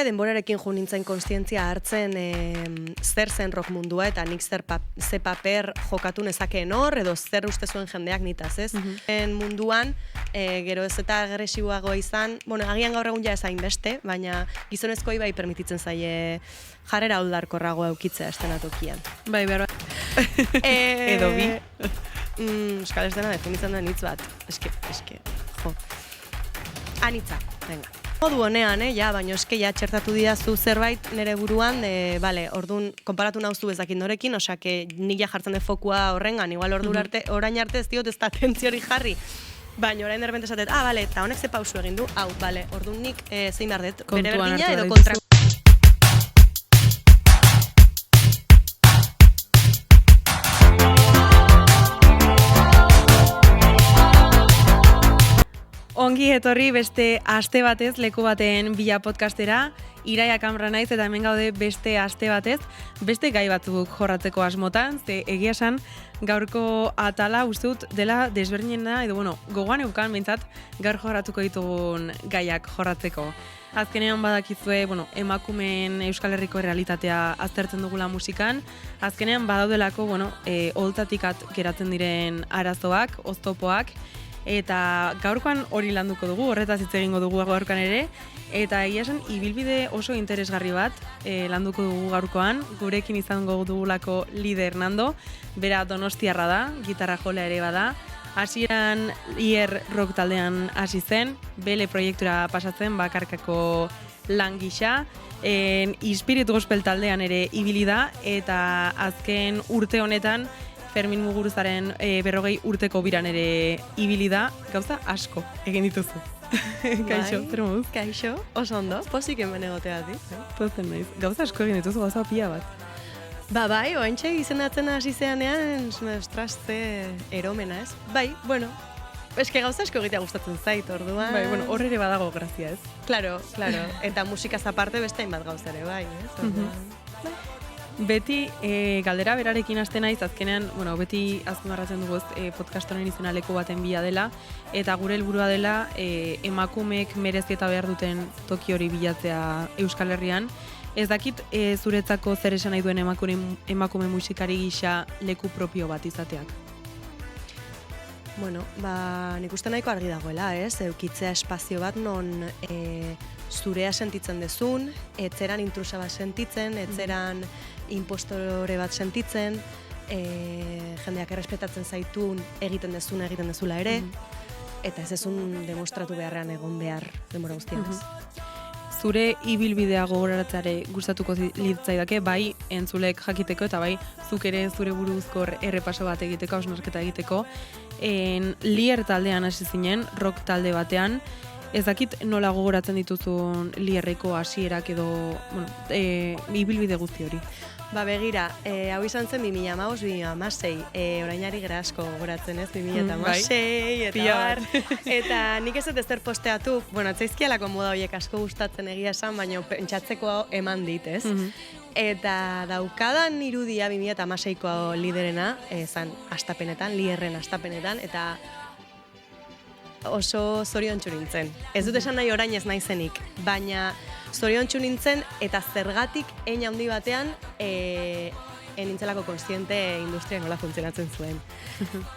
Denborarekin jo nintzen kontzientzia hartzen zer zen rock mundua eta nik ze paper jokatu nezakeen hor edo zer uste zuen jendeak nitaz, ez? Munduan, gero ez eta agresiboagoa izan, agian gaur egun ja ezain beste, baina gizonezkoi bai permititzen zaie jarrera oldarkorragoa eukitzea estenatokian. Bai, behar edo bi. Euskal estena definitzen duen hitz bat. Eske, jo. Anitza, venga. Modu honean, baina eske txertatu didazu zerbait nire buruan, orduan, konparatu nauzu bezakin norekin, osake nik jartzen de fokua horrengan, igual orain arte ez diot ez da atentziori jarri, baina orain derbente esatet, eta honek ze pausu egin du, orduan nik zein behar dut, bere berdina edo kontra. Ongi etorri beste aste batez leku baten bila podcastera, Iraia Kamra naiz eta hemen gaude beste aste batez, beste gai batzuk jorratzeko asmotan, ze egia esan gaurko atala uste dut dela desberdinena edo gogoan eukan behintzat gaur jorratuko ditugun gaiak jorratzeko. Azkenean badakizue, emakumeen Euskal Herriko realitatea aztertzen dugula musikan, azkenean badaudelako, holtatik geratzen diren arazoak, oztopoak, eta gaurkoan hori landuko dugu, horretaz hitz egingo dugu gaurkoan ere, eta egia esan ibilbide oso interesgarri bat landuko dugu gaurkoan, gurekin izango dugulako Lider Hernando, bera donostiarra da, gitarra jolea ere bada, hasieran IR rock taldean hasi zen, Bele proiektura pasatzen bakarkako lan gisa, Spirit Gospel taldean ere ibili da, eta azken urte honetan Fermin Muguruzaren 40 urteko biran ere ibili da, gauza asko egin dituzu. Kaixo, zer moduz? Kaixo, oso ondo, pozik hemen egoteatik. Pozen naiz, gauza asko egin dituzu, gauza pila bat. Bai, oantxe izendatzen hasi zeanean, ostras, ze eromena, ez? Bai, eske gauza asko egitea gustatzen zait, orduan. Bai, hor ere badago grazia, ez? Claro, eta musikaz aparte beste hainbat gauza ere, bai, ez? Beti galdera berarekin hasten naiz, azkenean, beti azpimarratzen dugu podcast honen izena leku baten bila dela, eta gure helburua dela emakumeek merezketa behar duten toki hori bilatzea Euskal Herrian. Ez dakit zuretzako zer esan nahi duen emakume musikari gisa leku propio bat izateak? Nik uste nahiko argi dagoela, ez? Eukitzea espazio bat non zurea sentitzen dezun, etzeran intrusa bat sentitzen, etzeran impostore bat sentitzen, jendeak errespetatzen zaitun egiten dezula ere, eta ez ezun demostratu beharrean egon behar denbora guztian ez. Zure ibilbidea gogoratzare gustatuko litzaidake, bai entzulek jakiteko eta bai zuk ere zure buruzkor errepaso bat egiteko, hausnarketa egiteko. Lier taldean hasi zinen, rock talde batean, ez dakit nola gogoratzen dituzun Lierreko hasierak edo ibilbide guzti hori. Begira, hau izan zen 2015-2016, orainari gara asko gogoratzen ez, 2016, eta bar. Eta nik ez dut ezer posteatu, atzaizkialako moda horiek asko gustatzen egia esan, baina pentsatzeko eman dit, ez? Eta daukadan irudia 2016ko Liderena, zan astapenetan, Lierren astapenetan, eta oso zoriontsu nintzen. Ez dut esan nahi orain ez naizenik, baina zoriontsu nintzen eta zergatik hein handi batean nintzelako kontziente industria nola funtzionatzen zuen.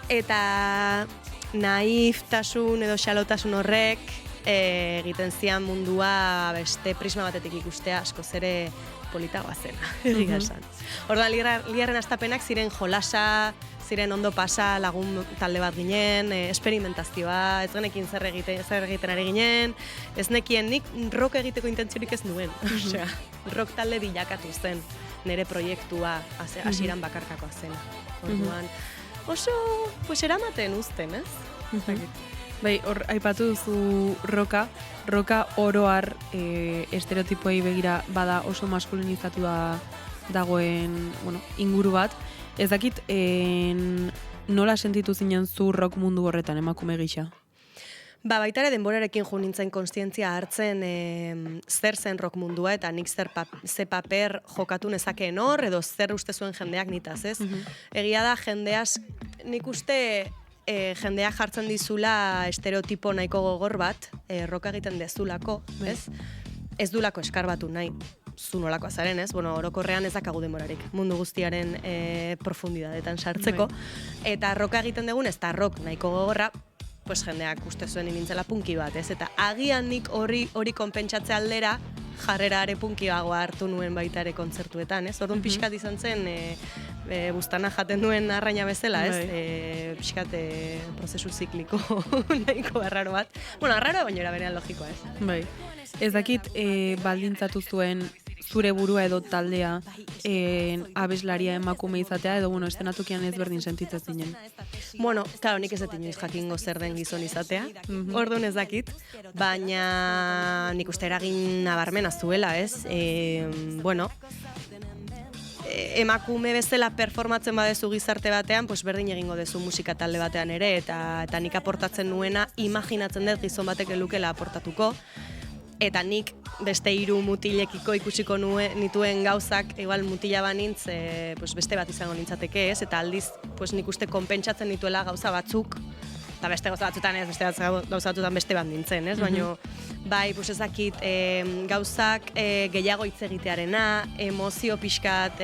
Eta naiftasun edo xalotasun horrek egiten zian mundua beste prisma batetik ikustea askoz ere politagoa zena, egia esan. Orduan, Lierren astapenak ziren jolasa, ziren ondo pasa lagun talde bat ginen, esperimentazioa, ez genekin zer egiten ari ginen, ez nekien nik rock egiteko intentziorik ez nuen. Osea, rock talde bilakatu zen nire proiektua hasieran bakarkakoa zena. Orduan, oso, eramaten uzten, ez? Bai, hor aipatu duzu roka oroar estereotipoei begira bada oso maskulinizatu dagoen inguru bat. Ez dakit nola sentitu zinen zu rock mundu horretan emakume gisa? Baita ere denborarekin jo nintzen kontzientzia hartzen zer zen rock mundua eta nik ze paper jokatu nezakeen hor edo zer uste zuen jendeak nitaz, ez? Egia da jendeaz, nik uste jendeak jartzen dizula estereotipo nahiko gogor bat, roka egiten dezulako, ez? ez dulako eskarbatu nahi, zu nolakoa zaren, ez? Bueno, orokorrean ez dakagu denborarik, mundu guztiaren profundidadetan sartzeko. Eta roka egiten dugun, ez da rock nahiko gogorra, pues jendeak uste zuen nintzela punki bat, ez? Eta agian nik hori konpentsatze aldera, jarrera are punkiagoa hartu nuen baita ere kontzertuetan, ez? Orduan pixkat izan zen, buztana jaten duen arraina bezala, ez? Pixkat prozesu zikliko nahiko arraro bat. Bueno, arraro baina era berean logikoa, ez? Bai. Ez dakit baldintzatu zuen zure burua edo taldea abeslaria emakume izatea edo bueno, estenatukian ezberdin sentitzen zinen. Bueno, claro, nik ez dut inoiz jakingo zer den gizon izatea, orduan ez dakit, baina nik uste eragin nabarmena zuela, ez? Bueno, emakume bezala performatzen badezu gizarte batean, pues berdin egingo dezu musika talde batean ere, eta nik aportatzen nuena, imaginatzen dut gizon batek elukela aportatuko, eta nik beste 3 mutilekiko ikusiko nituen gauzak, igual mutila banintz, pues beste bat izango nintzateke, ez? Eta aldiz, pues nik uste konpentsatzen nituela gauza batzuk, eta beste gauza batzutan ez, beste gauza batzutan beste bat nintzen, ez? Baina, bai, pues ezakit, gauzak gehiago hitz egitearena, emozio pixkat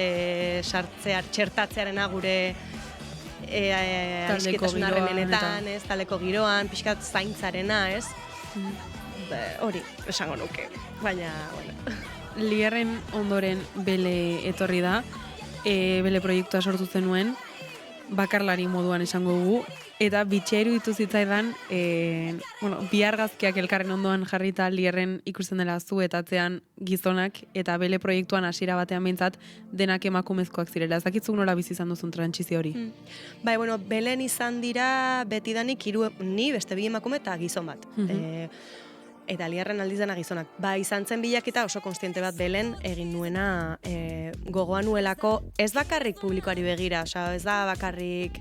txertatzearena gure adiskitasun harremenetan, ez? Taldeko giroan, pixkat zaintzarena, ez? Hori, esango nuke, baina, bueno. Lierren ondoren Bele etorri da, Bele proiektua sortu zenuen, bakarlari moduan esango dugu, eta bitxia iruditu zitzaidan, bi argazkiak elkarren ondoan jarrita Lierren ikusten dela zu eta atzean gizonak, eta Bele proiektuan hasiera batean behintzat denak emakumezkoak zirela. Ez dakitzuk nola bizi izan duzun trantsizio hori? Bai, bueno, Belen izan dira betidanik ni beste 2 emakume eta gizon bat. Eta Lierren aldizena gizonak. Ba, izan zen bilaketa oso konstiente bat Belen egin nuena gogoan nuelako, ez bakarrik publikoari begira, oza, ez da bakarrik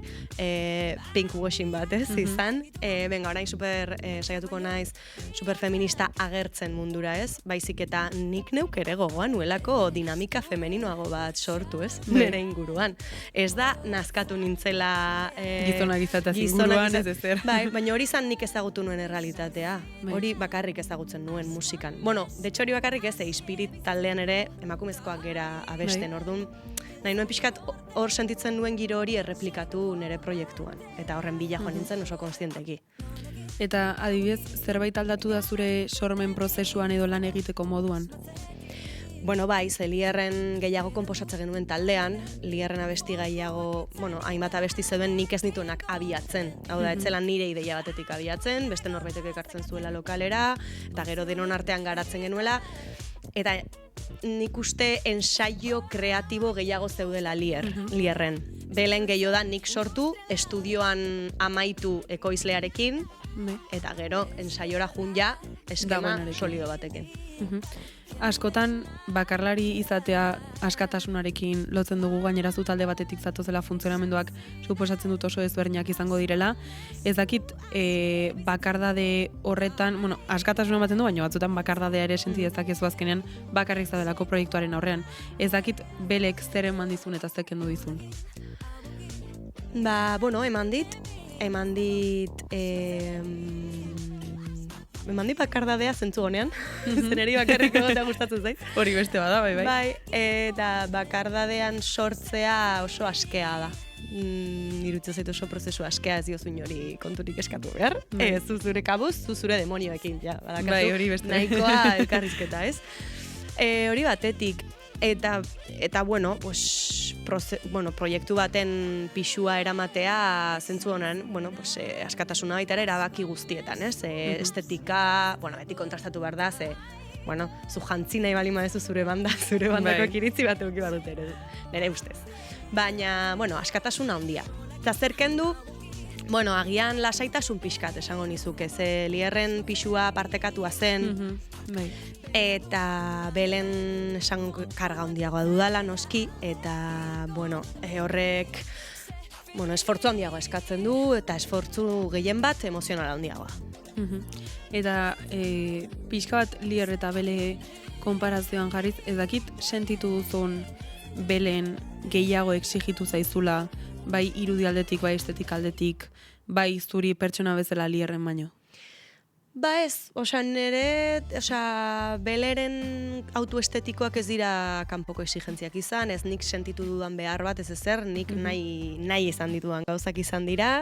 pinkwashing bat, ez izan. Benga, orain saiatuko naiz, super feminista agertzen mundura, ez? Baizik eta nik neuk ere gogoan nuelako dinamika femeninoago bat sortu, ez? Nere inguruan. Ez da nazkatu nintzela gizonak izatea inguruan, ez ezer. Bai, baina hori izan nik ezagutu nuen errealitatea. Hori bakarrik ezagutzen nuen musikan. Bueno, de hecho hori bakarrik ez, Spirit taldean ere emakumezkoak gera abesten, orduan. Nahi nuen pixkat hor sentitzen nuen giro hori erreplikatu nire proiektuan. Eta horren bila joan nintzen oso konstienteki. Eta adibidez, zerbait aldatu da zure sormen prozesuan edo lan egiteko moduan? Bueno, bai, ze Lierren gehiago konposatzen genuen taldean, Lierren abesti gehiago, bueno, hainbat abesti zeuden nik ez nituenak abiatzen. Hau da, etzela nire ideia batetik abiatzen, beste norbaitek ekartzen zuela lokalera, eta gero denon artean garatzen genuela, eta nik uste ensaio kreatibo gehiago zeudela Lierren. Belen gehiago da nik sortu, estudioan amaitu ekoizlearekin, eta gero ensaiora jun ja eskema solido batekin. Askotan, bakarlari izatea askatasunarekin lotzen dugu, gainera zu talde batetik zatozela funtzionamenduak suposatzen dut oso ezberdinak izango direla. Ez dakit bakardade horretan, bueno, askatasuna ematen du, baina batzutan bakardadea ere senti dezakezu azkenean bakarrik zaudelako proiektuaren aurrean. Ez dakit Belek zer eman dizun eta zer kendu dizun? Ba, bueno, eman dit bakardadea zentzu honean, zeneri bakarrik egotea gustatzen zait. Hori beste bada, bai. Bai, eta bakardadean sortzea oso askea da. Irutzen zaitu oso prozesu askea, ez diozu inori konturik eskatu behar. Zu zure kabuz, zu zure demonioekin, ja, badakatu. Bai, hori beste. Nahikoa elkarrizketa, ez? Hori batetik. Eta bueno, pues, proiektu baten pixua eramatea zentzu honen, bueno, pues, askatasuna baita ere erabaki guztietan, ez? Estetika, bueno, beti kontrastatu behar da, bueno, zu jantzi nahi bali madezu zure bandako kiritzi bat eduki badut ere, nire ustez. Baina, bueno, askatasuna handia. Eta zer kendu, bueno, agian lasaitasun pixkat esango nizuke, ze Lierren pixua partekatua zen, eta Belen esan karga handiagoa dudala noski, eta, bueno, horrek, bueno, esfortzu handiagoa eskatzen du, eta esfortzu gehien bat emozionala handiagoa. Eta pixka bat Lier eta Bele konparazioan jarriz, ez dakit sentitu duzun Belen gehiago exigitu zaizula, bai irudi aldetik, bai estetik aldetik, bai zuri pertsona bezala Lierren baino? Ba ez, Beleren autoestetikoak ez dira kanpoko exigentziak izan, ez nik sentitu dudan behar bat, ez ezer, nik nahi izan ditudan gauzak izan dira,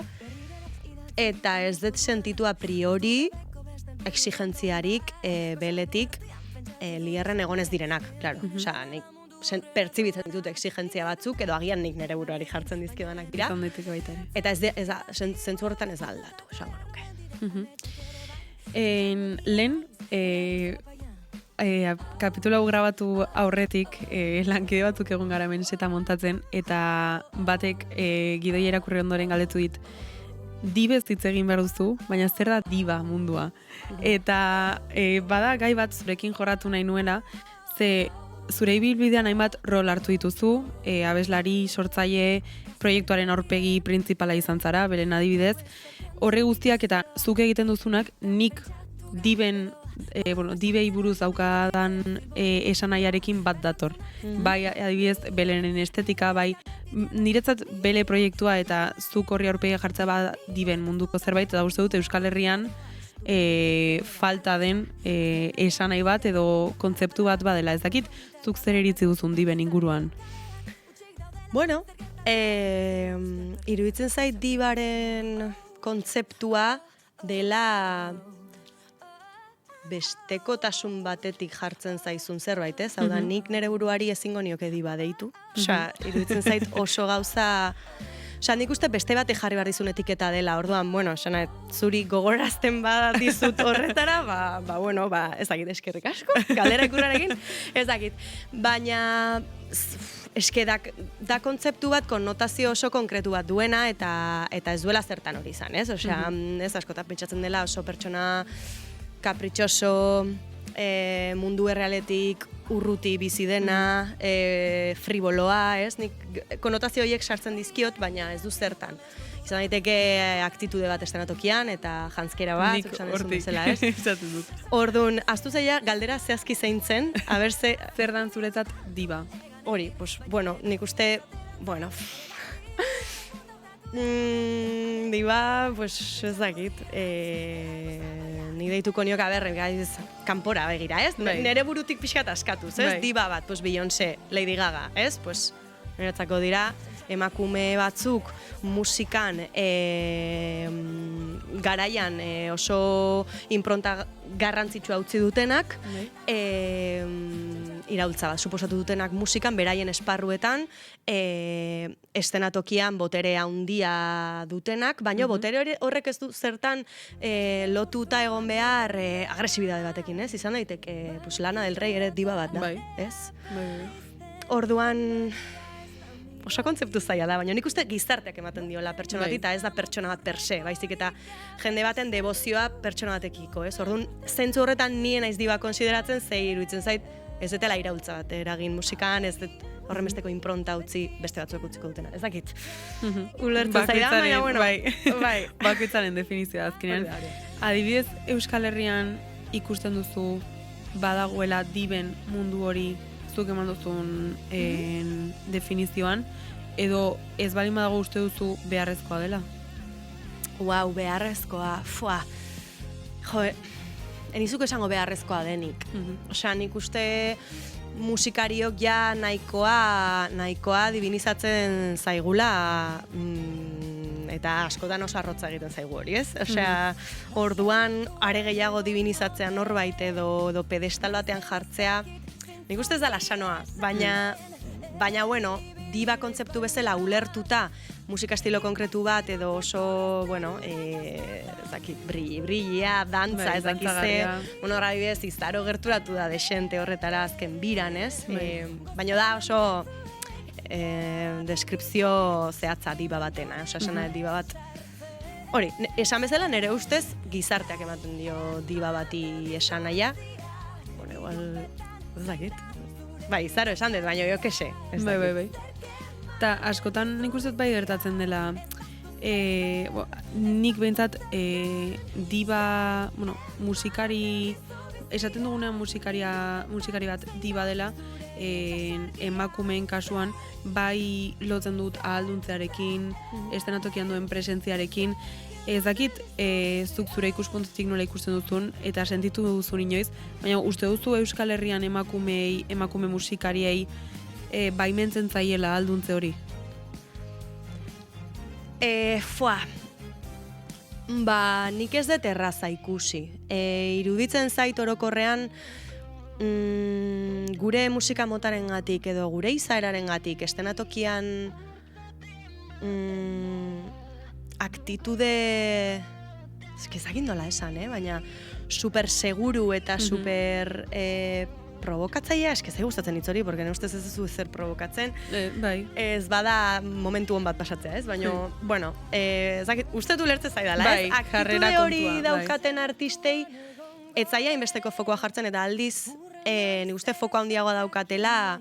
eta ez dut sentitu a priori exigentziarik Beletik Lierren egon ez direnak, claro. Nik pertsibitzen ditut exigentzia batzuk, edo agian nik nire buruari jartzen dizkidanak dira. Izan daiteke baita ere. Eta zentzu horretan ez da aldatu, esango nuke. Lehen, kapitulu hau grabatu aurretik, lankide batzuk egon gara hemen seta montatzen, eta batek gidoi erakurri ondoren galdetu dit, dibez hitz egin behar duzu, baina zer da diba mundua. Eta bada gai bat zurekin jorratu nahi nuela, ze zure ibilbidean hainbat rol hartu dituzu, abeslari, sortzaile, proiektuaren aurpegi printzipala izan zara, beren adibidez, horre guztiak eta zuk egiten duzunak nik dibei buruz daukadan esanaiarekin bat dator. Bai, adibidez, belenen estetika, bai, niretzat bele proiektua eta zuk horri aurpegia jartzea bat diben munduko zerbait, eta uste dut Euskal Herrian falta den esanai bat edo kontzeptu bat badela. Ez dakit, zuk zer iritzi duzun diben inguruan? Bueno, iruditzen zait dibaren kontzeptua dela bestekotasun batetik jartzen zaizun zerbait, ez? Hau da, nik nire buruari ezingo nioke diba deitu. Iruditzen zait oso gauza... nik uste beste bate jarri behar dizun etiketa dela, orduan, zuri gogorazten badizut horretara, ezakit eskerrik asko, galdera ikurrarekin, ezakit. Baina, eske da kontzeptu bat, konnotazio oso konkretu bat duena, eta ez duela zertan hori izan, ez? Ez askotan pentsatzen dela oso pertsona kapritxoso, mundu errealetik urruti bizi dena, friboloa, ez? Nik konotazio horiek sartzen dizkiot, baina ez du zertan. Izan daiteke aktitude bat estenatokian eta jantzkera bat, esan duzun bezala, ez? Orduan, astu zaila, galdera zehazki zein zen, haber zer dan zuretzat diba? Hori, nik uste, diba, ez dakit, ni deituko niok gaiz kanpora begira, ez? Nere burutik pixkat askatuz, ez? Diba bat, Beyoncé, Lady Gaga, ez? Niretzako dira, emakume batzuk musikan garaian oso impronta garrantzitsua utzi dutenak, iraultza bat, suposatu dutenak musikan, beraien esparruetan, estenatokian botere handia dutenak, baina botere horrek ez du zertan lotuta egon behar agresibidade batekin, ez? Izan daiteke, Lana del Rey ere diba bat da, ez? Orduan, oso kontzeptu zaila da, baina nik uste gizarteak ematen diola pertsona bat, eta ez da pertsona bat per se, baizik eta jende baten debozioa pertsona batekiko, ez? Orduan, zentzu horretan nien naiz diba konsideratzen, iruditzen zait, ez dutela iraultza bat eragin musikan, ez dut horren besteko impronta utzi beste batzuek utziko dutena. Ez dakit. Ulertzen zaidan, baina, bai. Bakoitzaren definizioa azkenean. Adibidez, Euskal Herrian ikusten duzu badagoela diben mundu hori zuk eman duzun definizioan, edo ez balin badago uste duzu beharrezkoa dela? Beharrezkoa, enizuko esango beharrezkoa denik. Nik uste musikariok ja nahikoa divinizatzen zaigula, eta askotan oso arrotza egiten zaigu hori, ez? Orduan, are gehiago divinizatzea norbait edo pedestal batean jartzea, nik uste ez dela sanoa, baina, diba kontzeptu bezala ulertuta musika estilo konkretu bat edo oso, brillia, dantza, ez dakize, rabidez, izaro gerturatu da desente horretara azken biran, ez? Baina da oso deskripzio zehatza diba batena, esana diba bat. Hori, esan bezala nire ustez gizarteak ematen dio diba bati esan naia, igual, ez dakit. Izaro esan dut, baina jo kese. Bai. Eta askotan nik uste bai gertatzen dela, nik behintzat diba, musikari, esaten dugunean musikari bat diba dela, emakumeen kasuan, bai lotzen dut ahalduntzearekin, estenatokian duen presentziarekin, Ez dakit, zuk zure ikuspuntutik nola ikusten duzun, eta sentitu duzun inoiz, baina uste duzu Euskal Herrian emakume musikariei baimentzen zaiela alduntze hori? Nik ez dut erraza ikusi. Iruditzen zait orokorrean gure musika motarengatik edo gure izaerarengatik estenatokian aktitude ezakit nola esan, baina super seguru eta super provokatzailea, zai gustatzen hitz hori, porque ne ustez ez duzu zer provokatzen. Bai. Ez bada momentu on bat pasatzea, ez? Baina, bueno, uste du lertze zaidala, bai, ez? Aktitude hori daukaten artistei, ez zaila inbesteko fokoa jartzen, eta aldiz, nik uste fokoa handiagoa daukatela,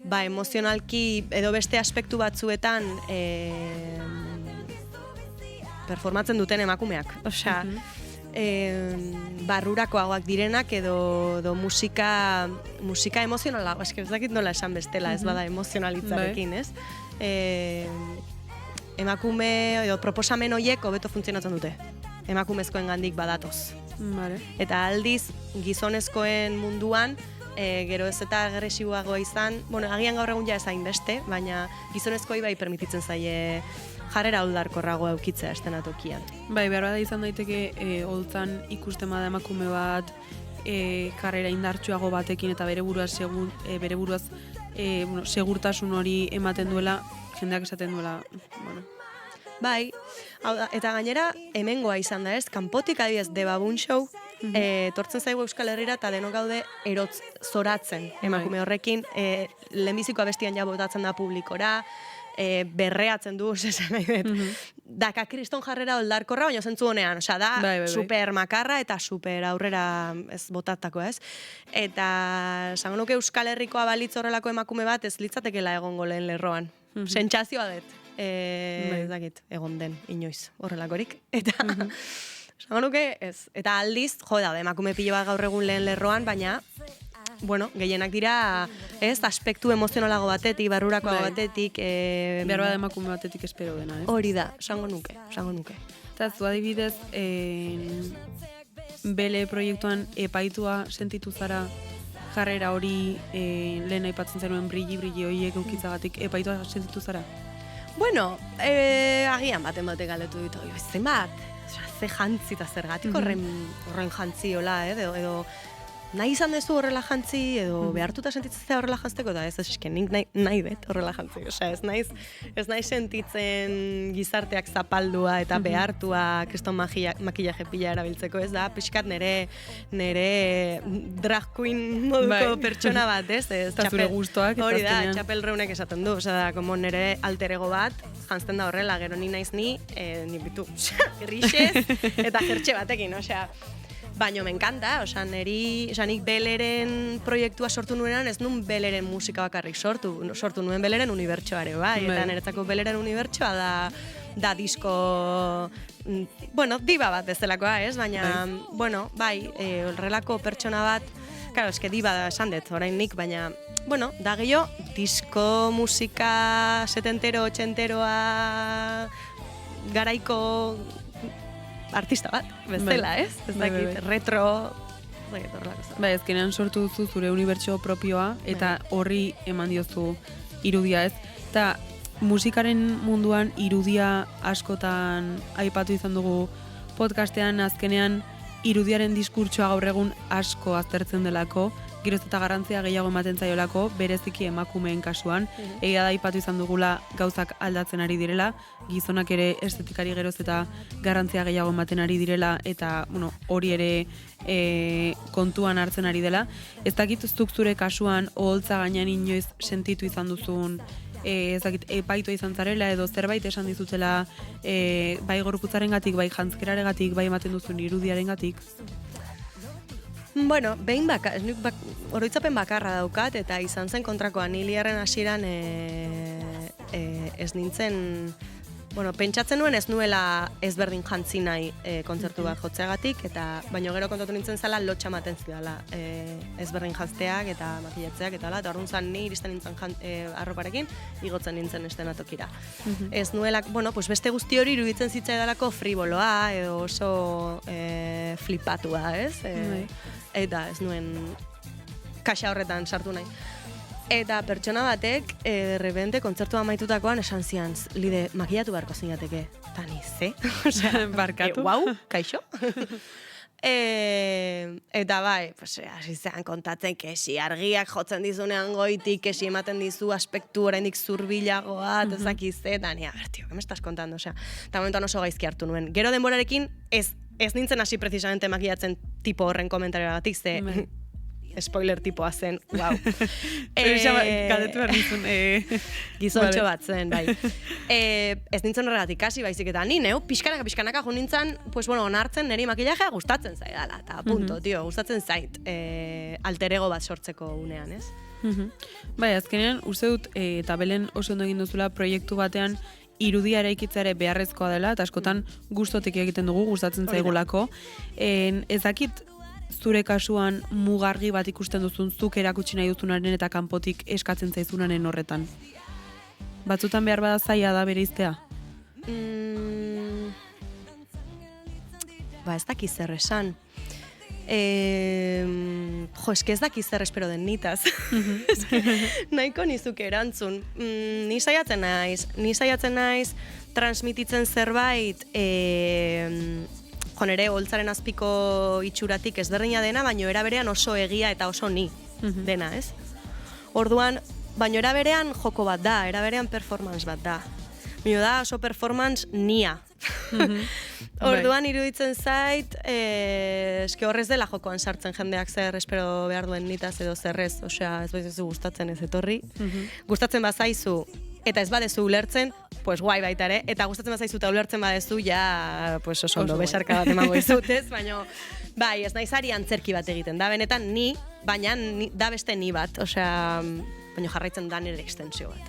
emozionalki edo beste aspektu batzuetan performatzen duten emakumeak. Osea, barrurakoagoak direnak edo musika emozionala, ez dakit nola esan bestela, ez bada emozionalitzarekin, ez? Emakume edo proposamen horiek hobeto funtzionatzen dute. Emakumezkoen gandik badatoz. Vale. Eta aldiz, gizonezkoen munduan, gero ez eta agresiboagoa izan, agian gaur egun ja ez hainbeste, baina gizonezkoi bai permititzen zaie jarrera oldarkorragoa eukitzea estenatokian. Bai, behar bada izan daiteke holtzan ikusten bada emakume bat karrera indartsuago batekin eta bere buruaz segurtasun hori ematen duela, jendeak esaten duela, Bai, eta gainera hemengoa izan da ez, kanpotik adibidez The Baboon Show, tortzen zaigu Euskal Herrira eta denok gaude erotz zoratzen emakume horrekin, lehenbiziko abestian ja botatzen da publikora, berreatzen du, esan nahi dut. Daka kriston jarrera oldarkorra, baina zentzu honean, osea, da super makarra eta super aurrera ez botatako, ez? Eta, esango nuke Euskal Herrikoa balitz horrelako emakume bat, ez litzatekela egongo lehen lerroan. Sentsazioa dut. Ez dakit, egon den, inoiz, horrelakorik. Eta, esango nuke, ez. Eta aldiz, daude, emakume pilo bat gaur egun lehen lerroan, baina, gehienak dira, ez, aspektu emozionalago batetik, barrurakoago batetik. Behar bada emakume batetik espero dena, ez? Hori da, esango nuke. Eta zu adibidez, bele proiektuan epaitua sentitu zara jarrera hori lehen aipatzen zenuen brilli horiek eukitzagatik epaitua sentitu zara? Agian baten galdetu ditu, zenbat, ze jantzi eta zergatik horren jantzi hola, edo nahi izan duzu horrela jantzi, edo behartuta sentitzea horrela jantzeko, eta ez esken nik nahi dut horrela jantzi. Osea, ez nahi sentitzen gizarteak zapaldua eta behartua kriston makillaje pila erabiltzeko, ez da, pixkat nere drag queen moduko pertsona bat, ez? Eta zure gustoak. Hori da, txapel reunek esaten du, osea, como nere alter ego bat, jantzten da horrela, gero ni naiz ni bitu, grixez eta jertxe batekin, osea, baina me encanta, nik Beleren proiektua sortu nuenean, ez nun Beleren musika bakarrik sortu nuen Beleren unibertsoare, bai, eta niretzako Beleren unibertsoa da disko, diba bat bezalakoa, ez, baina, bai, horrelako pertsona bat, claro, eske diba da esan dut, orain nik, baina, da gehiago, disko musika 70, 80 garaiko artista bat, bezala, ez? Ez dakit, retro, ez dakit horrelako. Bai, ezkenean sortu duzu zure unibertso propioa, eta horri eman diozu irudia, ez? Eta musikaren munduan irudia askotan aipatu izan dugu podcastean, azkenean irudiaren diskurtsoa gaur egun asko aztertzen delako, geroz eta garrantzia gehiago ematen zaiolako, bereziki emakumeen kasuan. Egia da aipatu izan dugula gauzak aldatzen ari direla, gizonak ere estetikari geroz eta garrantzia gehiago ematen ari direla, eta hori ere kontuan hartzen ari dela. Ez dakit zuk zure kasuan oholtza gainean inoiz sentitu izan duzun, ez dakit epaitua izan zarela edo zerbait esan dizutela bai gorputzarengatik, bai jantzkeraregatik, bai ematen duzun irudiarengatik. Behin oroitzapen bakarra daukat, eta izan zen kontrakoa, niliarren hasieran ez nintzen bueno, pentsatzen nuen ez nuela ezberdin jantzi nahi kontzertu bat jotzeagatik, eta baino gero kontatu nintzen zala lotxa ematen zidala ezberdin jantzteak eta makillatzeak eta hala, eta orduan zan ni iristen nintzen arroparekin, igotzen nintzen estenatokira. Ez nuela, bueno, pues beste guzti hori iruditzen zitzaidalako friboloa, edo oso flipatua, ez? Eta ez nuen kaxa horretan sartu nahi. Eta pertsona batek, de repente, kontzertua amaitutakoan esan zian, Lide, makillatu beharko zinateke. Eta ni, ze? Barkatu. Guau, kaixo? Eta bai, hasi zean kontatzen, kesi argiak jotzen dizunean goitik, kesi ematen dizu aspektu oraindik zurbilagoa, eta zakize, eta ni, a ber, tio, que me estás contando? Eta momentuan oso gaizki hartu nuen. Gero denborarekin, ez nintzen hasi precisamente makillatzen tipo horren komentarioagatik, ze spoiler tipoa zen, wow. Galdetu behar nizun. Gizontxo bat zen, bai. Ez nintzen horregatik kasi, baizik eta ni, pixkanaka jo nintzen, pues bueno, onartzen niri makillajea gustatzen zaidala, eta punto, tio, gustatzen zait alter ego bat sortzeko unean, ez? Bai, azkenean, uste dut, eta Belen oso ondo egin duzula proiektu batean, irudia eraikitzea ere beharrezkoa dela, eta askotan gustotik egiten dugu, gustatzen zaigulako. Ez dakit, zure kasuan mugargi bat ikusten duzun, zuk erakutsi nahi duzunaren eta kanpotik eskatzen zaizunaren horretan. Batzutan behar bada zaila da bereiztea? Ez dakiz zer esan. Eske ez dakiz zer espero den nitaz. Nahiko nizuke erantzun. Ni saiatzen naiz transmititzen zerbait nere holtzaren azpiko itxuratik ezberdina dena, baino era berean oso egia eta oso ni dena, ez? Orduan, baino era berean joko bat da, era berean performance bat da. Baino da oso performance nia. Orduan iruditzen zait, eske horrez dela jokoan sartzen jendeak zer espero behar duen nitaz edo zerrez, osea, ez baizu gustatzen ez etorri. Gustatzen bazaizu eta ez badezu ulertzen, pues guai baita ere, eta gustatzen bazaizu eta ulertzen badezu, ja, pues oso ondo besarka bat emango izutez, baina, bai, ez naiz ari antzerki bat egiten, da benetan ni, baina da beste ni bat, osea, baina jarraitzen da nire extensio bat.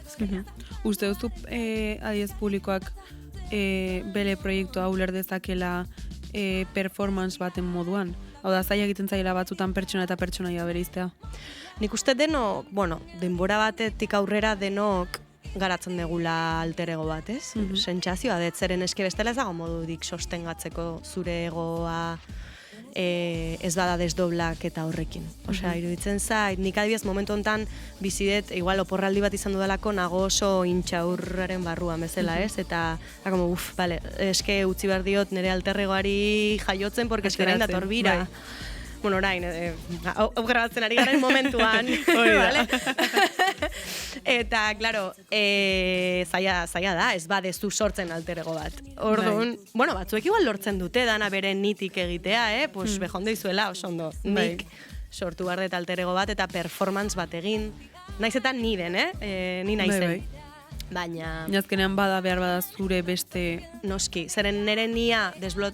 Uste duzu, adiez publikoak, bere proiektua uler dezakela performance baten moduan? Hau da, zaila egiten zaila batzutan pertsona eta pertsonaia bereiztea? Nik uste denok, bueno, denbora batetik aurrera denok garatzen degula alter ego bat, ez? Sentsazioa dut, zeren eske bestela ez dago modudik sostengatzeko zure egoa ez bada desdoblak eta horrekin. Osea, iruditzen zait, nik adibidez momentu honetan bizidet, igual oporraldi bat izan dudalako nago oso intxaurraren barruan bezala, ez? Eta, como, vale, eske utzi behar diot nire alter egoari jaiotzen, porque eske orain dator bira. Bueno, orain, hau grabatzen ari garen momentuan. Vale? Eta, claro, zaila da, ez badezu sortzen alterego bat. Orduan, bueno, batzuek igual lortzen dute, dana bere nitik egitea, pues bejonde izuela, oso ondo. Nik sortu behar dut alterego bat eta performance bat egin. Naiz eta ni den, ni naizen. Baina... Azkenean bada behar bada zure beste... Noski, zeren nire nia,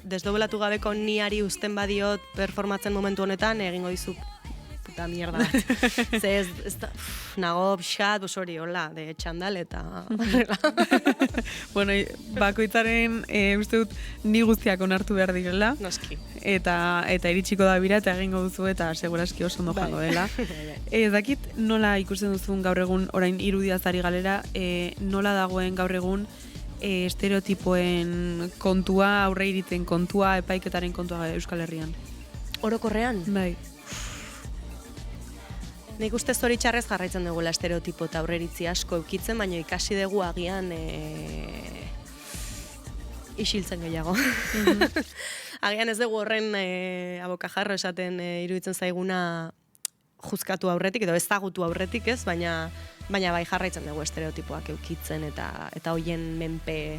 desdobelatu gabeko niari uzten badiot performatzen momentu honetan, egingo dizu puta mierda bat. Ze ez da, nago pixat, hori, hola, de txandal eta... Bueno, bakoitzaren uste dut ni guztiak onartu behar direla. Noski. Eta iritsiko da bira eta egingo duzu eta seguraski oso ondo jango dela. Dakit nola ikusten duzun gaur egun orain irudiazari galera, nola dagoen gaur egun estereotipoen kontua, aurre iritzen kontua, epaiketaren kontua Euskal Herrian? Orokorrean? Bai. Nik uste zoritxarrez jarraitzen dugula estereotipo eta aurre iritzi asko eukitzen, baina ikasi dugu agian isiltzen gehiago. Agian ez dugu horren abokajarro esaten iruditzen zaiguna juzkatu aurretik, edo ezagutu aurretik ez, baina bai jarraitzen dugu estereotipoak eukitzen eta hoien menpe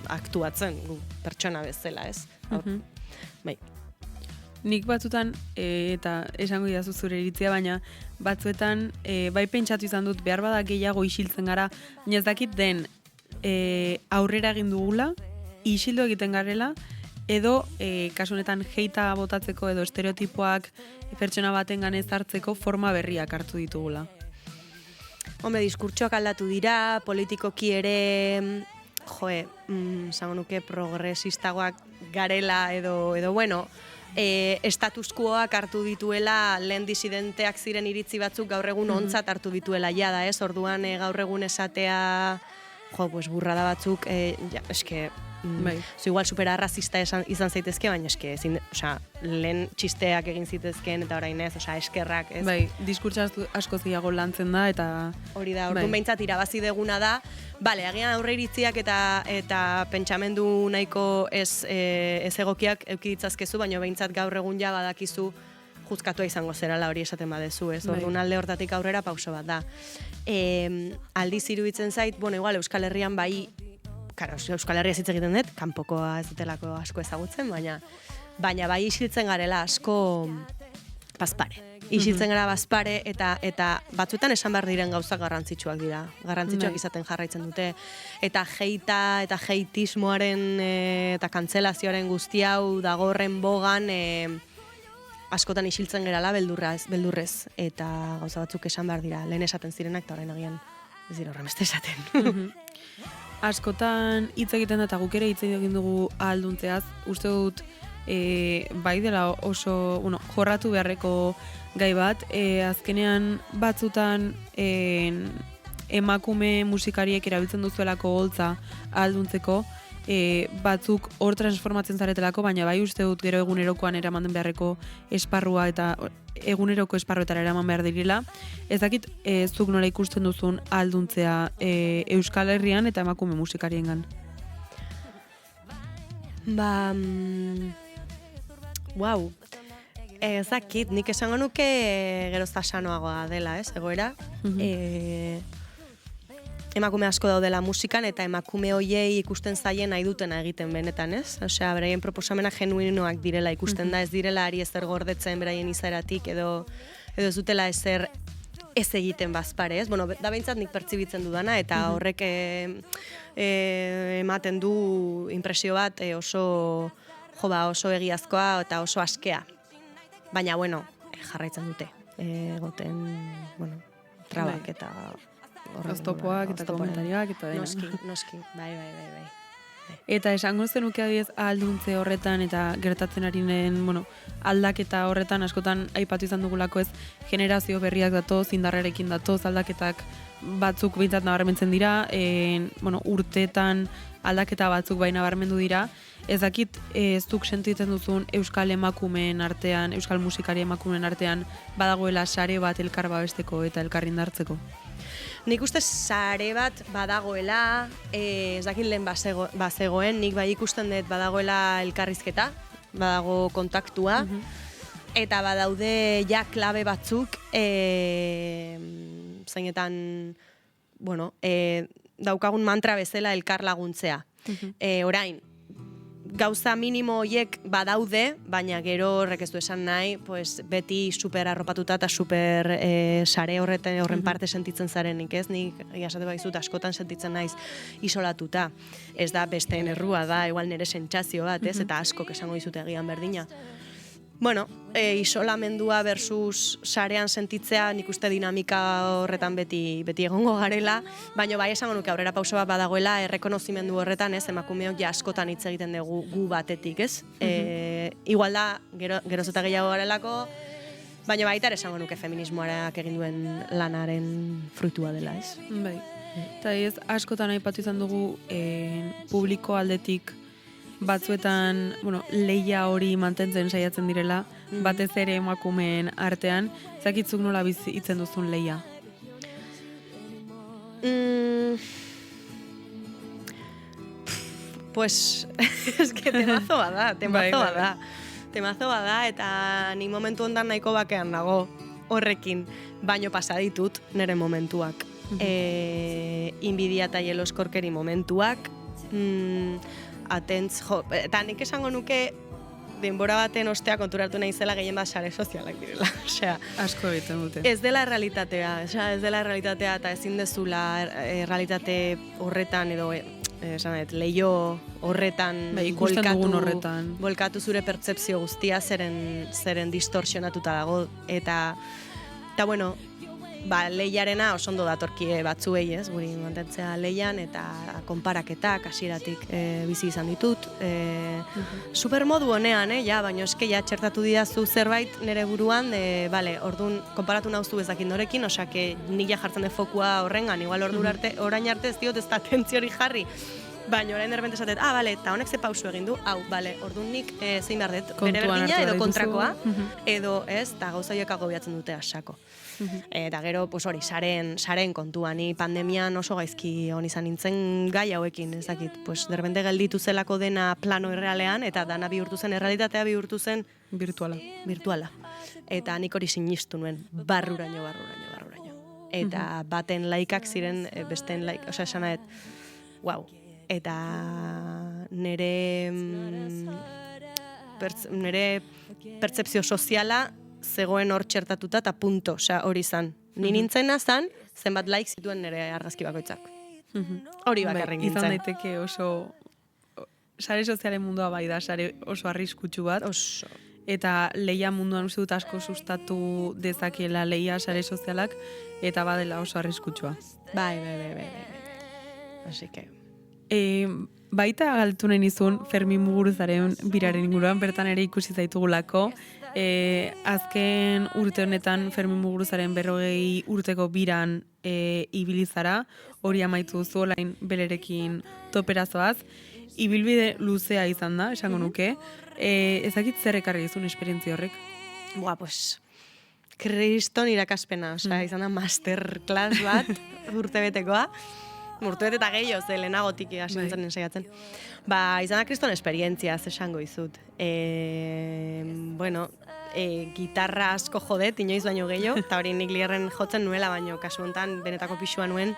aktuatzen pertsona bezala ez. Bai. Nik batzutan, eta esango idazu zure iritzia, baina batzuetan bai pentsatu izan dut behar bada gehiago isiltzen gara, baina ez dakit den aurrera egin dugula, isildu egiten garela, edo kasu honetan heita botatzeko edo estereotipoak pertsona baten ganez hartzeko forma berriak hartu ditugula. Hombre, diskurtsoak aldatu dira, politikoki ere, esango nuke progresistagoak garela edo bueno, status quoak hartu dituela, lehen disidenteak ziren iritzi batzuk gaur egun ontzat hartu dituela jada, ez? Orduan gaur egun esatea, pues burrada batzuk, eske, igual supera arrazista izan zaitezke, baina eske, lehen txisteak egin zitezken eta orain ez, eskerrak, ez? Bai, diskurtsa asko ziago lantzen da, eta... Hori da, orduan behintzat irabazi deguna da, bale, agian aurre iritziak eta pentsamendu nahiko ez egokiak eukiditzazkezu, baina behintzat gaur egun ja badakizu juzkatua izango zerala hori esaten badezu, ez? Orduan alde hortatik aurrera pauso bat da. Aldiz iruditzen zait, bueno, igual Euskal Herrian bai, karo, Euskal Herria hitz egiten dut, kanpokoa ez dutelako asko ezagutzen, baina bai isiltzen garela asko bazpare. Isiltzen gara bazpare eta batzuetan esan behar diren gauzak garrantzitsuak dira. Garrantzitsuak izaten jarraitzen dute. Eta jeita eta jeitismoaren eta kantzelazioaren guzti hau dagorren bogan askotan isiltzen gerala beldurrez. Eta gauza batzuk esan behar dira. Lehen esaten zirenak eta orain agian ez dira horren beste esaten. Askotan hitz egiten da eta guk ere hitz egin dugu ahalduntzeaz. Uste dut bai dela oso jorratu beharreko gai bat, azkenean batzutan emakume musikariek erabiltzen duzuelako holtza ahalduntzeko, batzuk hor transformatzen zaretelako, baina bai uste dut gero egunerokoan eraman beharreko esparrua eta eguneroko esparruetara eraman behar direla. Ez dakit zuk nola ikusten duzun ahalduntzea Euskal Herrian eta emakume musikariengan. Wow. Ezakit, nik esango nuke gerozta sanoagoa dela, ez, egoera. Emakume asko daudela musikan eta emakume hoiei ikusten zaien nahi dutena egiten benetan, ez? Osea, beraien proposamena genuinoak direla ikusten da, ez direla ari ezer gordetzen beraien izaeratik edo ez dutela ezer ez egiten bazpare, ez? Bueno, da behintzat nik pertsibitzen dudana eta horrek ematen du impresio bat oso egiazkoa eta oso askea. Baina, bueno, jarraitzen dute. Egoten, trabak eta... Oztopoak eta komentarioak eta dena. Noski, bai. Eta esango zenuke adibidez ahalduntze horretan eta gertatzen ari den, aldaketa horretan askotan aipatu izan dugulako ez generazio berriak datoz, indarrarekin datoz, aldaketak batzuk behintzat nabarmentzen dira, urteetan aldaketa batzuk baina nabarmendu dira. Ez dakit zuk sentitzen duzun euskal emakumeen artean, euskal musikari emakumeen artean badagoela sare bat elkar babesteko eta elkar indartzeko? Nik uste sare bat badagoela, ez dakit lehen bazegoen, nik bai ikusten dut badagoela elkarrizketa, badago kontaktua, eta badaude ja klabe batzuk, zeinetan, daukagun mantra bezala elkar laguntzea. Orain, gauza minimo horiek badaude, baina gero horrek ez du esan nahi, pues, beti super arropatuta eta super sare horren parte sentitzen zarenik, ez? Nik jasate baizut askotan sentitzen naiz isolatuta. Ez da besteen errua da, igual nire sentsazio bat, ez? Eta askok esango dizute egian berdina. Bueno, isolamendua versus sarean sentitzea, nik uste dinamika horretan beti egongo garela, baina bai esango nuke aurrera pauso bat badagoela errekonozimendu horretan, ez, emakumeok ja askotan hitz egiten dugu gu batetik, ez? Igual da, geroz eta gehiago garelako, baina baita ere esango nuke feminismoarak egin duen lanaren fruitua dela, ez? Bai. Eta ez, askotan aipatu izan dugu publiko aldetik batzuetan, lehia hori mantentzen saiatzen direla, batez ere emakumeen artean, zakitzuk nola bizitzen duzun lehia? Pues, es que temazo bada. Temazo bada, eta ni momentu ondan nahiko bakean nago horrekin, baino pasa ditut nire momentuak. Inbidia eta jeloskorkeri momentuak, eta nik esango nuke denbora baten ostea konturatu nahi zela gehien bat sare sozialak direla. Osea, asko egiten dute. Ez dela realitatea eta ezin dezula realitate horretan edo leio horretan ikusten dugun horretan bolkatu zure pertzepzio guztia zeren distorsionatuta dago eta bueno, lehiarena oso ondo datorkie batzuei, ez, guri mantentzea lehian, eta konparaketak hasieratik bizi izan ditut. Supermodu honean, ja, baina eske ja txertatu didazu zerbait nire buruan, bale, orduan, konparatu nauzu ezakin norekin, osake nik ja jartzen de fokua horrengan, igual orain arte ez diot ez da atentzio hori jarri, baina orain derbente esatet, bale, eta honek ze pausu egin du, bale, orduan nik zein behar dut, bere berdina edo kontrakoa, edo ez, eta gauza horiek agobiatzen dute asako. Eta gero, pues hori, saren kontua, ni pandemian oso gaizki hon izan nintzen gai hauekin, ez dakit, pues derbente gelditu zelako dena plano errealean, eta dana bihurtu zen, errealitatea bihurtu zen virtuala. Eta nik hori sinistu nuen, barruraino. Eta baten laikak ziren, besteen laik, osea, esanaet, wow. Eta nire pertzepzio soziala zegoen hor txertatuta eta punto, hori zan. Ni nintzena zan, zenbat like zituen nire argazki bakoitzak. Hori bakarrik nintzen. Izan daiteke oso, sare sozialen mundua bai da, sare oso arriskutsu bat. Oso. Eta lehia munduan uste dut asko sustatu dezakiela lehia sare sozialak, eta badela oso arriskutsua. Bai. Así que... Baita galtu nahi nizun Fermin Muguruzaren biraren inguruan, bertan ere ikusi zaitugulako. Azken urte honetan Fermin Muguruzaren 40 urteko biran ibilizara, hori amaitu duzu olain belerekin toperazoaz. Ibilbide luzea izan da, esango nuke. Ezakit zer ekarri izun esperientzia horrek? Pues, kriston irakaspena, izan da masterclass bat urtebetekoa. Urtebete eta gehiago, ze lehenagotik hasi nintzen ensaiatzen. Izan da kriston esperientzia, esango izut. Gitarra asko jodet, inoiz baino gehiago, eta hori nik lierren jotzen nuela, baino kasu honetan benetako pixua nuen.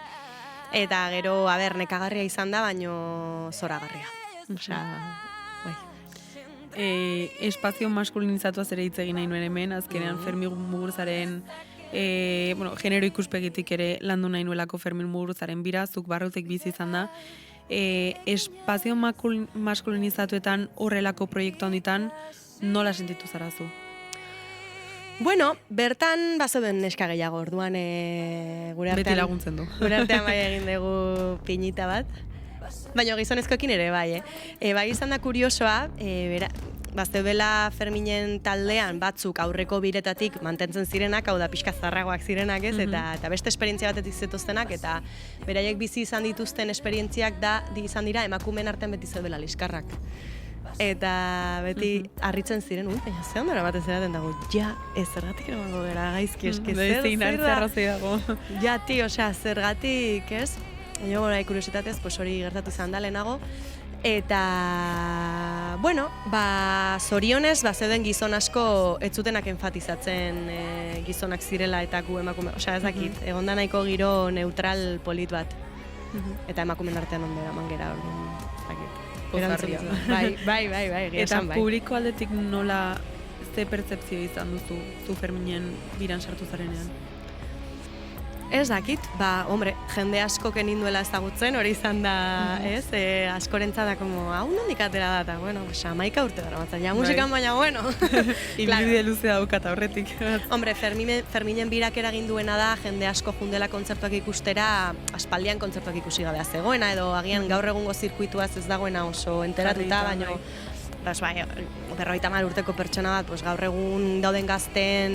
Eta gero, nekagarria izan da, baino zoragarria. Espazio maskulinizatuaz ere hitz egin nahi nuen hemen, azkenean Fermin Muguruzaren genero ikuspegitik ere landu nahi nuelako Fermin Muguruzaren bira, zuk barrutik bizi izan da. Espazio maskulinizatuetan horrelako proiektu handitan nola sentitu zarazu? Bertan bazeuden neska gehiago, orduan gure artean... Beti laguntzen du. Gure artean bai egin dugu pinita bat. Baina gizonezkoekin ere bai, Bai izan da kuriosoa, bazeudela Ferminen taldean batzuk aurreko biretatik mantentzen zirenak, hau da pixka zarragoak zirenak, ez? Eta beste esperientzia batetik zetoztenak, eta beraiek bizi izan dituzten esperientziak izan dira emakumeen artean beti zeudela liskarrak. Eta beti harritzen ziren, baina ze ondora batez eraten dago, zergatik eramango gara gaizki eski, zergatik, ez? Baina kuriositatez, hori gertatu izan da lehenago. Eta, zorionez, zeuden gizon asko ez zutenak enfatizatzen gizonak zirela eta gu emakume. Ez dakit, egon da nahiko giro neutral polit bat. Eta emakumen artean ondo eraman gera, ez dakit. Pozgarria. Bai, eta publiko aldetik nola ze pertzepzio izan duzu zu Ferminen biran sartu zarenean? Ez dakit, jende asko keninduela ezagutzen, hori izan da, ez? Askorentza da, hau nondik atera da, eta, Xamaika urte dara batzen, musikan baina, Ibilbide luzea daukata horretik. Hombre, Ferminen birak eragin duena da, jende asko jundela kontzertuak ikustera, aspaldian kontzertuak ikusi gabea zegoena, edo agian gaur egungo zirkuituaz ez dagoena oso enteratuta, baina... 50 urteko pertsona bat, gaur egun dauden gazten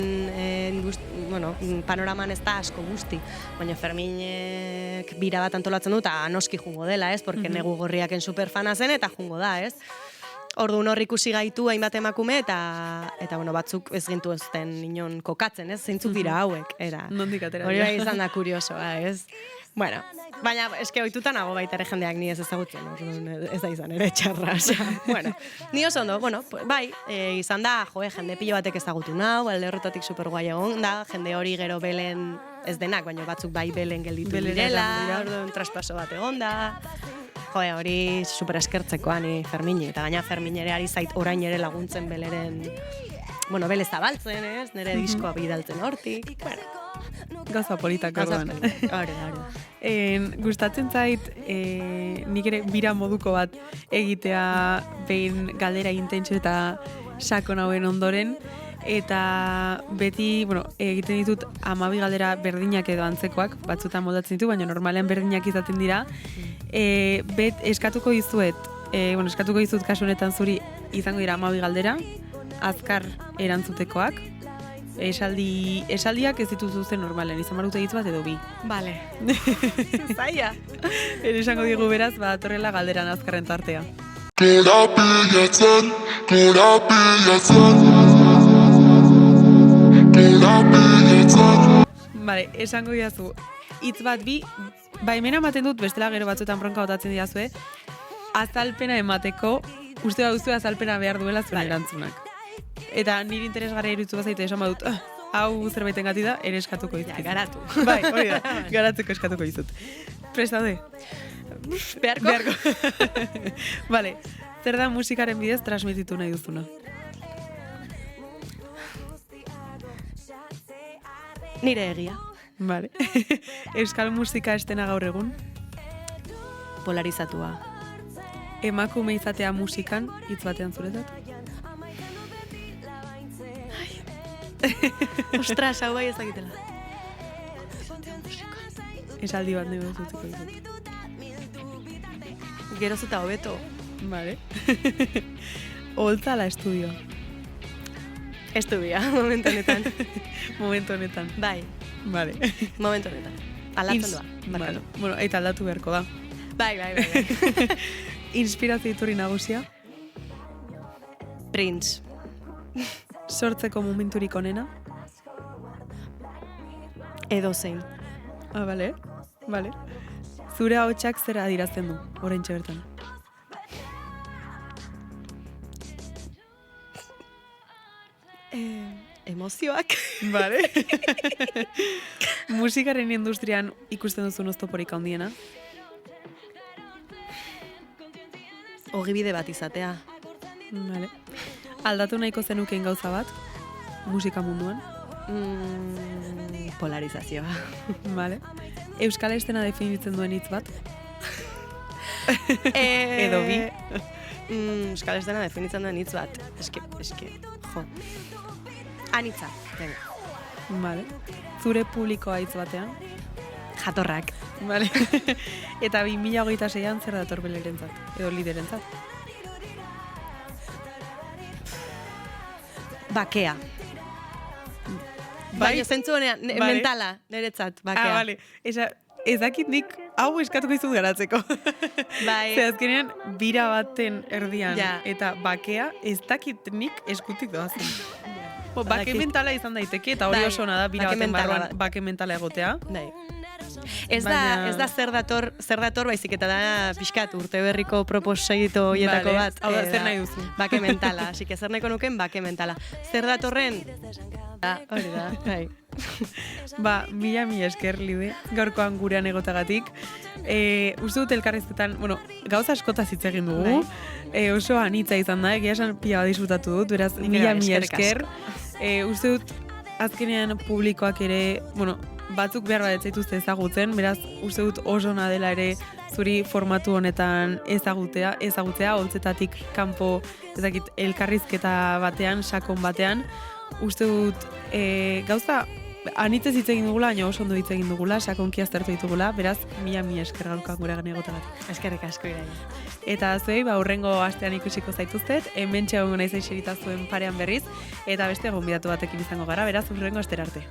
panoraman ez da asko guzti. Baina Ferminek bira bat antolatzen du eta noski jungo dela, ez? Porque Negu Gorriaken superfana zen eta jungo da, ez? Orduan hor ikusi gaitu hainbat emakume eta batzuk ez gintu ezten inon kokatzen, ez? Zeintzuk dira hauek, era. Nondik atera. Hori bai izan da kuriosoa, ez? Baina eske ohituta nago baita ere jendeak ni ez ezagutzen, ez da izan ere txarra, ni oso ondo, izan da, jende pilo batek ezagutu nau, alde horretatik superguai egon da, jende hori gero belen, ez denak, baina batzuk bai belen gelditu direla, orduan traspaso bat egon da, hori super eskertzekoa ni Fermini, eta gaina Fermin ere ari zait orain ere laguntzen beleren, bele zabaltzen, ez, nire diskoa bidaltzen hortik, Gauza politak orduan. Gustatzen zait, nik ere bira moduko bat egitea behin galdera intentsu eta sakon hauen ondoren. eta beti, egiten ditut 12 galdera berdinak edo antzekoak, batzutan moldatzen ditu, baina normalean berdinak izaten dira. Eskatuko dizut kasu honetan zuri izango dira 12 galdera, azkar erantzutekoak. Esaldiak ez dituzu zen normalen, izan barute hitz bat edo bi. Vale. Zaila. Esango digu beraz, badatorrela galderan azkarren tartea. Vale, esango diazu, hitz bat bi, baimena ematen dut, bestela gero batzuetan bronka botatzen diazue, azalpena emateko, uste baduzu azalpena behar duela zuen erantzunak. Eta niri interesgarria iruditu bazaite esan badut, hau zerbaiten gati da, ere eskatuko dizut. Ja, garatu. Bai, hori da, garatzeko eskatuko dizut. Prestaude? Beharko. Vale, zer da musikaren bidez transmititu nahi duzuna? Nire egia. Vale. Euskal musika estena gaur egun? Polarizatua. Emakume izatea musikan, hitz batean zuretzat? Ostras, hau bai ezakitela. Esaldi bat nahi dut dizut. Geroz eta hobeto. Vale. Oholtza ala estudioa? Estudioa, momentu honetan. Momentu honetan. Bai, Vale. momentu honetan. Aldatzen doa. Vale. Bueno, eta aldatu beharko da. Bai. Inspirazio iturri nagusia? Prince. Sortzeko momenturik onena? Edozein. Vale. Zure ahotsak zer adierazten du, oraintxe bertan? Emozioak. Vale. Musikaren industrian ikusten duzun oztoporik handiena? Ogibide bat izatea. Vale. Aldatu nahiko zenukeen gauza bat, musika munduan? Polarizazioa. Vale. Euskal estena definitzen duen hitz bat? Edo bi? Euskal estena definitzen duen hitz bat. Eske, jo. Anitza, venga. Vale. Zure publikoa hitz batean? Jatorrak. Vale. Eta 2026an zer dator belerentzat? Edo liderentzat? Bakea. Baina zentzu honean, mentala, niretzat, bakea. Vale. Ez dakit nik hau eskatuko izut garatzeko. Bai. Ze azkenean, bira baten erdian Ja. eta bakea ez dakit nik eskutik doazen. Bake mentala izan daiteke, eta hori oso ona da, bira baten barruan bake mentala egotea. Bai. Ez da zer dator baizik eta da pixkat urte berriko proposito hoietako bat. Hau da, zer nahi duzu? Bake mentala, así que zer nahiko nuken bake mentala. Zer datorren? Hori da, bai. Mila esker, Libe, gaurkoan gurean egotagatik. Uste dut elkarrizketan, gauza askotaz hitz egin dugu. Oso anitza izan da, egia esan pila disfrutatu dut, beraz, mila esker. Uste dut, azkenean publikoak ere, batzuk behar bat etzaituzte ezagutzen, beraz, uste dut oso ona dela ere zuri formatu honetan ezagutzea, holtzetatik kanpo, ezakit, elkarrizketa batean, sakon batean. Uste dut, gauza, anitzez hitz egin dugula, baina oso ondo hitz egin dugula, sakonki aztertu ditugula, beraz, mila esker gaurkoan gure gane egotagatik. Eskerrik asko Iraia. Eta zuei, hurrengo astean ikusiko zaituztet, hementxe egongo naiz eixerita zuen parean berriz, eta beste gonbidatu batekin izango gara, beraz, hurrengo astera arte.